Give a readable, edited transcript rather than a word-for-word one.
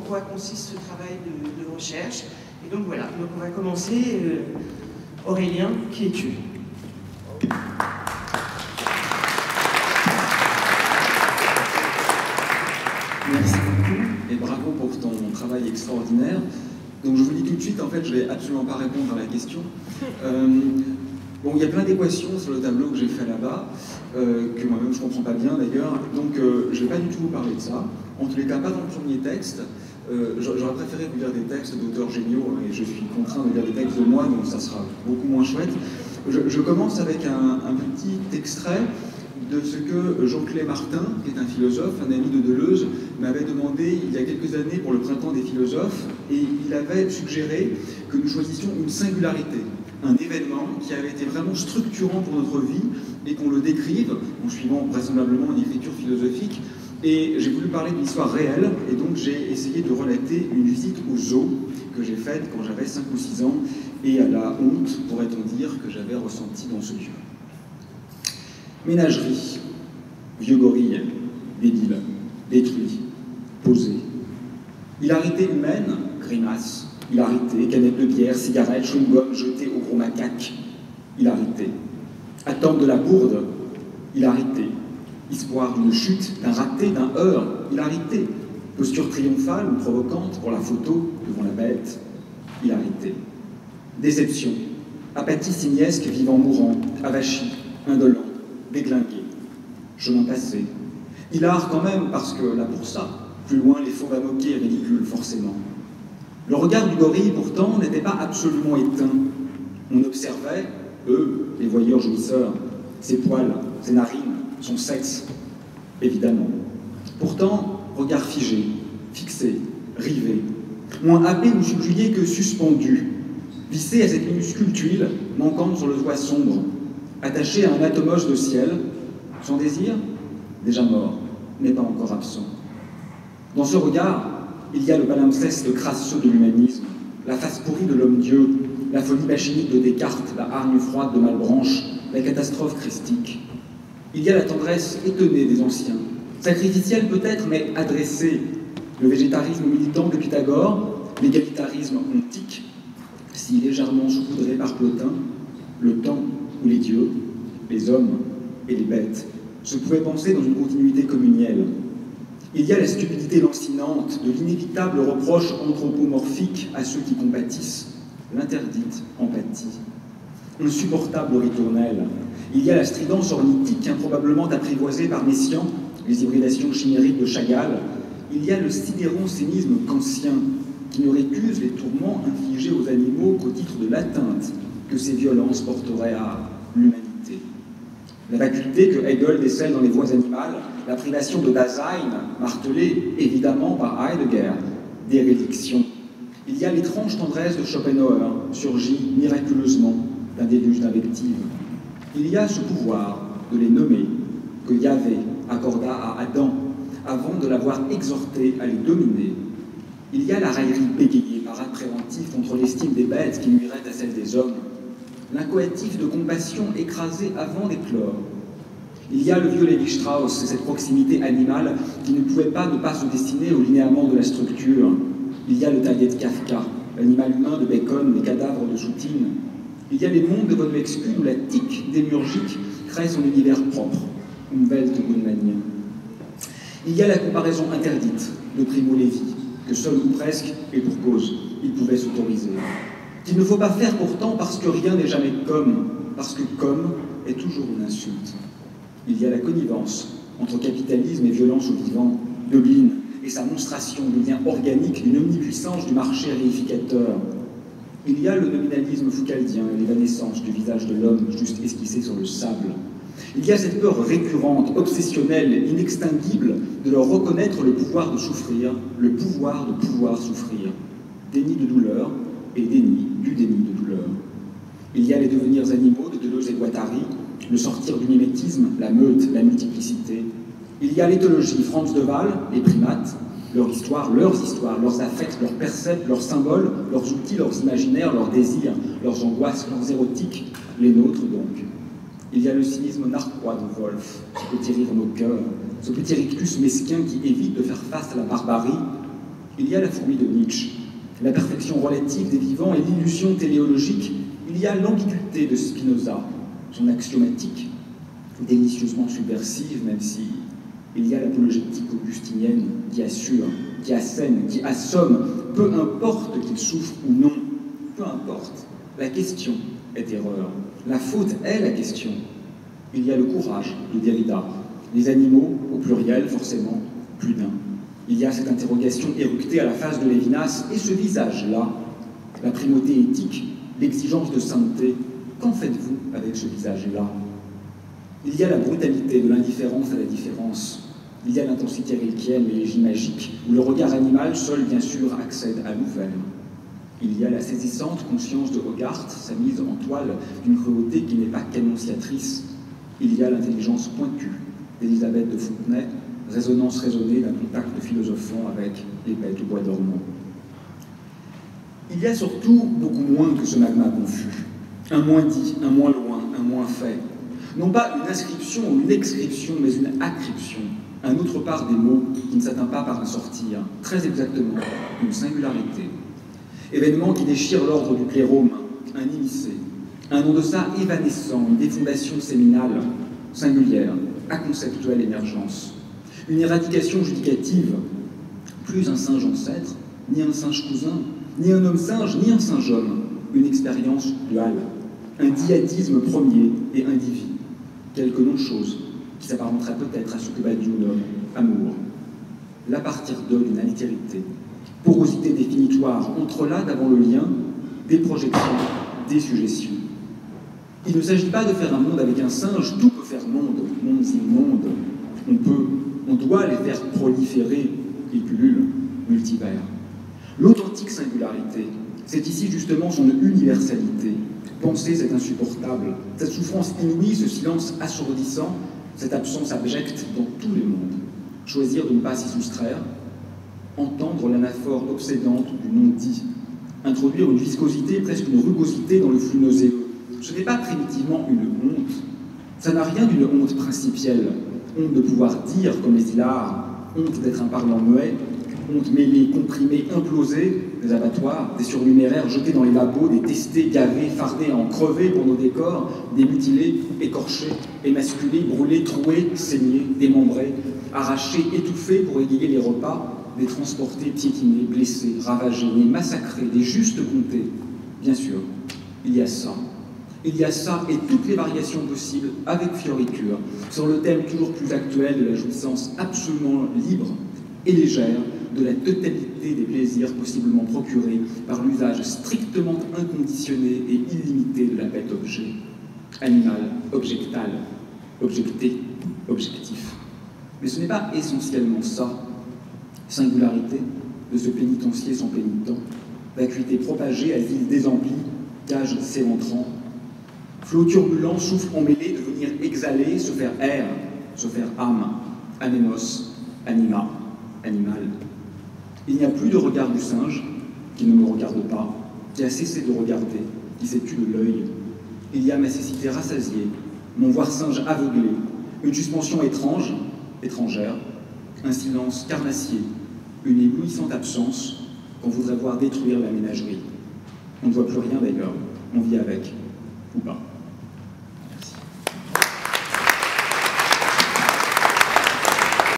quoi consiste ce travail de recherche. Et donc voilà, donc on va commencer. Aurélien, qui es-tu? Merci beaucoup et bravo pour ton travail extraordinaire. Donc je vous dis tout de suite, en fait, je ne vais absolument pas répondre à la question. Bon, il y a plein d'équations sur le tableau que j'ai fait là-bas, que moi-même je ne comprends pas bien d'ailleurs, donc je ne vais pas du tout vous parler de ça. En tous les cas, pas dans le premier texte. J'aurais préféré vous lire des textes d'auteurs géniaux, hein, et je suis contraint de lire des textes de moi, donc ça sera beaucoup moins chouette. Je commence avec un petit extrait de ce que Jean-Clé Martin, qui est un philosophe, un ami de Deleuze, m'avait demandé il y a quelques années pour le Printemps des philosophes, et il avait suggéré que nous choisissions une singularité, un événement qui avait été vraiment structurant pour notre vie, et qu'on le décrive, en suivant vraisemblablement une écriture philosophique. Et j'ai voulu parler d'une histoire réelle, et donc j'ai essayé de relater une visite au zoo que j'ai faite quand j'avais 5 ou 6 ans, et à la honte, pourrait-on dire, que j'avais ressentie dans ce lieu. Ménagerie, vieux gorille, débile, détruit, posé. Hilarité humaine, grimace. Hilarité, canette de bière, cigarette, chewing-gum jeté au gros macaque. Hilarité. Attente de la bourde, hilarité. Espoir d'une chute, d'un raté, d'un heurt, hilarité. Posture triomphale ou provocante pour la photo devant la bête, hilarité. Déception. Apathie simiesque, vivant mourant, avachi, indolent. Déglingué, chemin passé. Hilar quand même, parce que là pour ça, plus loin les faux va moquer, ridicule forcément. Le regard du gorille pourtant n'était pas absolument éteint. On observait, eux, les voyeurs jouisseurs, ses poils, ses narines, son sexe, évidemment. Pourtant, regard figé, fixé, rivé, moins happé ou subjugué que suspendu, vissé à cette minuscule tuile manquante sur le toit sombre, attaché à un atomos de ciel, son désir, déjà mort, mais pas encore absent. Dans ce regard, il y a le palimpseste crasseux de l'humanisme, la face pourrie de l'homme-dieu, la folie machinique de Descartes, la hargne froide de Malebranche, la catastrophe christique. Il y a la tendresse étonnée des anciens, sacrificielle peut-être, mais adressée, le végétarisme militant de Pythagore, l'égalitarisme ontique, si légèrement saupoudré par Plotin, le temps où les dieux, les hommes et les bêtes se pouvaient penser dans une continuité communielle. Il y a la stupidité lancinante de l'inévitable reproche anthropomorphique à ceux qui compatissent, l'interdite empathie. Insupportable ritournelle. Il y a la stridence ornithique improbablement apprivoisée par Messiaen, les hybridations chimériques de Chagall. Il y a le sidérant cynisme kantien qui ne récuse les tourments infligés aux animaux qu'au titre de l'atteinte que ces violences porteraient à l'humanité. La vacuité que Hegel décèle dans les voies animales, la privation de Dasein, martelée évidemment par Heidegger, d'érédiction. Il y a l'étrange tendresse de Schopenhauer, surgie miraculeusement d'un déluge d'invectives. Il y a ce pouvoir de les nommer que Yahvé accorda à Adam avant de l'avoir exhorté à les dominer. Il y a la raillerie bégayée par acte préventif contre l'estime des bêtes qui nuirait à celle des hommes. L'incoatif de compassion écrasé avant d'éclore. Il y a le vieux Lévi-Strauss et cette proximité animale qui ne pouvait pas ne pas se destiner au linéament de la structure. Il y a le Taillé de Kafka, l'animal humain de Bacon, les cadavres de Soutine. Il y a les mondes de von Meckskull où la tique démiurgique crée son univers propre, Umwelt de Goodman. Il y a la comparaison interdite de Primo Levi, que seul ou presque, et pour cause, il pouvait s'autoriser. Qu'il ne faut pas faire pourtant parce que rien n'est jamais comme, parce que comme est toujours une insulte. Il y a la connivence entre capitalisme et violence au vivant, Dublin et sa monstration de lien organique d'une omnipuissance du marché réificateur. Il y a le nominalisme foucaldien et l'évanescence du visage de l'homme juste esquissé sur le sable. Il y a cette peur récurrente, obsessionnelle, inextinguible de leur reconnaître le pouvoir de souffrir, le pouvoir de pouvoir souffrir. Déni de douleur et déni du déni de douleur. Il y a les devenirs animaux de Deleuze et Guattari, le sortir du mimétisme, la meute, la multiplicité. Il y a l'éthologie, Franz de Waal, les primates, leur histoire, leurs affects, leurs percepts, leurs symboles, leurs outils, leurs imaginaires, leurs désirs, leurs angoisses, leurs érotiques, les nôtres donc. Il y a le cynisme narquois de Wolff, ce petit rire moqueur, ce petit rictus mesquin qui évite de faire face à la barbarie, Il y a la fourmi de Nietzsche, la perfection relative des vivants et l'illusion téléologique. Il y a l'ambiguïté de Spinoza, son axiomatique, délicieusement subversive, même si il y a l'apologétique augustinienne qui assure, qui assène, qui assomme, peu importe qu'il souffre ou non, peu importe. La question est erreur. La faute est la question. Il y a le courage de Derrida. Les animaux, au pluriel, forcément, plus d'un. Il y a cette interrogation éructée à la face de Lévinas et ce visage-là, la primauté éthique, l'exigence de sainteté. Qu'en faites-vous avec ce visage-là? Il y a la brutalité de l'indifférence à la différence. Il y a l'intensité rilkienne, l'élégie magique, où le regard animal seul, bien sûr, accède à l'ouvert. Il y a la saisissante conscience de Hogarth, sa mise en toile d'une cruauté qui n'est pas qu'annonciatrice. Il y a l'intelligence pointue d'Élisabeth de Fontenay, résonance raisonnée d'un contact philosophant avec les bêtes au bois dormant. Il y a surtout beaucoup moins que ce magma confus. Un moins dit, un moins loin, un moins fait. Non pas une inscription ou une excryption, mais une accryption. Un autre part des mots qui ne s'atteint pas par un sortir, très exactement, une singularité. Événement qui déchire l'ordre du plérome, un immiscé, un nom de ça évanescent, une défondation séminale, singulière, à conceptuelle émergence. Une éradication judicative, plus un singe ancêtre, ni un singe cousin, ni un homme singe, ni un singe homme, une expérience duale, un diadisme premier et indivis, quelque non-chose qui s'apparenterait peut-être à ce que Badiou nomme amour. Là partir d'eux d'une altérité, porosité définitoire, entrelacs avant le lien, des projections, des suggestions. Il ne s'agit pas de faire un monde avec un singe, tout peut faire monde, mondes immondes. On doit les faire proliférer, ils pullulent, multivers. L'authentique singularité, c'est ici justement son universalité. Penser, c'est insupportable. Cette souffrance inouïe, ce silence assourdissant, cette absence abjecte dans tous les mondes. Choisir de ne pas s'y soustraire, entendre l'anaphore obsédante du non-dit, introduire une viscosité, presque une rugosité dans le flux nauséeux. Ce n'est pas primitivement une honte. Ça n'a rien d'une honte principielle. Honte de pouvoir dire, comme les hilars, honte d'être un parlant muet, honte mêlée, comprimée, implosée, des abattoirs, des surnuméraires jetés dans les labos, des testés, gavés, fardés à en crever pour nos décors, des mutilés, écorchés, émasculés, brûlés, troués, saignés, démembrés, arrachés, étouffés pour égayer les repas, des transportés, piétinés, blessés, ravagés, mais massacrés, des justes comptés. Bien sûr, il y a ça. Il y a ça et toutes les variations possibles avec fioriture sur le thème toujours plus actuel de la jouissance absolument libre et légère de la totalité des plaisirs possiblement procurés par l'usage strictement inconditionné et illimité de la bête objet, animal, objectal, objecté, objectif. Mais ce n'est pas essentiellement ça, singularité de ce pénitencier sans pénitent, vacuité propagée, asile désempli, cage s'éventrant, flot turbulent, souffle emmêlé, devenir exhalé, se faire air, se faire âme, anémos, anima, animal. Il n'y a plus de regard du singe qui ne me regarde pas, qui a cessé de regarder, qui s'est tu de l'œil. Il y a ma cécité rassasiée, mon voir singe aveuglé, une suspension étrange, étrangère, un silence carnassier, une éblouissante absence qu'on voudrait voir détruire la ménagerie. On ne voit plus rien d'ailleurs, on vit avec, ou pas.